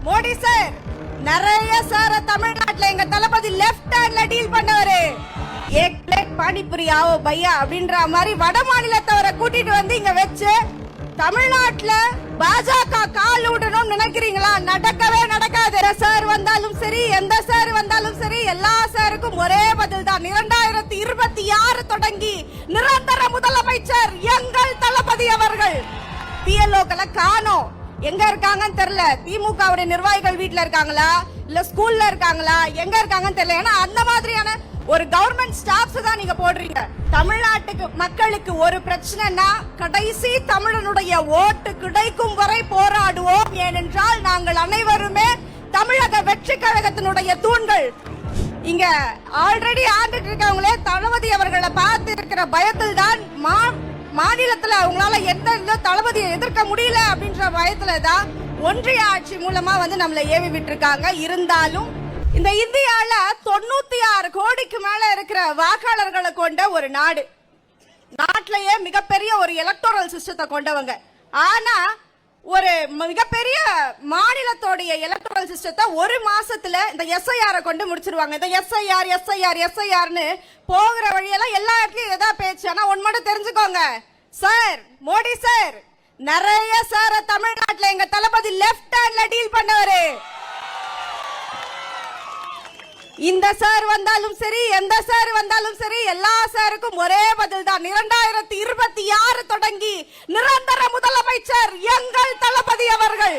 Modi sir நிறைய சார தமிழ்நாட்டுல எங்க தளபதி லெஃப்ட் ஹேண்ட்ல டீல் பண்ணவரு. ஏக் பிளேட் பானிபூரி ஆவோ பையா அப்படின்ற மாதிரி வட மாநிலத்தவரை கூட்டிட்டு வந்து இங்க வச்சு தமிழ்நாட்டுல பாஜக கால் விடணும் நினைக்கிறீங்களா? நடக்கவே நடக்காது. சார் வந்தாலும் சரி, எந்த சார் வந்தாலும் சரி, எல்லா சாருக்கும் ஒரே பதில் தான். 2026 தொடங்கி நிரந்தர முதலமைச்சர் எங்கள் தளபதி அவர்கள். பிஎல்ஓக்களை காணோம், எங்க இருக்காங்கன்னு தெரியல. திமுகவுடைய நிர்வாகிகள் வீட்டுல இருக்காங்களா, இல்ல ஸ்கூல்ல இருக்காங்களா, எங்க இருக்காங்கன்னு தெரியல. ஏன்னா அந்த மாதிரியான ஒரு கவர்மெண்ட் ஸ்டாஃப்ஸ் தான் நீங்க போடுறீங்க. தமிழ்நாட்டுக்கு மக்களுக்கு ஒரு பிரச்சனைனா கடைசி தமிழனுடைய ஓட்டு கிடைக்கும் வரை போராடுவோம். ஏனென்றால் நாங்கள் அனைவருமே தமிழக வெற்றி கழகத்தினுடைய தூண்கள். இங்க ஆல்ரெடி ஆண்டுட்டு இருக்கவங்களே தளபதி அவர்களை பார்த்து இருக்கிற பயத்தில் தான் மாநிலத்துல அவங்களால எந்த தளபதியை எதிர்க்க முடியல அப்படின்ற பயத்துல தான் ஒன்றிய ஆட்சி மூலமா வந்து நம்மளை ஏவி விட்டு இருக்காங்க. இருந்தாலும் இந்த இந்தியால 96 கோடிக்கு மேல இருக்கிற வாக்காளர்களை கொண்ட ஒரு நாடு, நாட்டிலேயே மிகப்பெரிய ஒரு எலக்டோரல் சிஸ்டத்தை கொண்டவங்க. ஆனா ஒரு மிகப்பெரிய மாநிலத்தோடைய எலக்டோரல் சிஸ்டத்தை ஒரு மாசத்துல இந்த எஸ்ஐஆர் கொண்டு முடிச்சிருவாங்க. இந்த எஸ்ஐஆர்னு போகிற வழியெல்லாம் எல்லா இடத்துலயும் எதா பேச்சு. ஆனா ஒன்னு மட்டும் தெரிஞ்சுக்கோங்க சார், மோடி சார் நிறைய சார தமிழ்நாட்டுல எங்க தளபதி லெஃப்ட் ஹேண்ட்ல டீல் பண்ணவரு. இந்த சார் வந்தாலும் சரி, எந்த சார் வந்தாலும் சரி, எல்லா சாருக்கும் ஒரே பதில் தான். 2026 தொடங்கி நிரந்தர முதலமைச்சர் எங்கள் தளபதி அவர்கள்.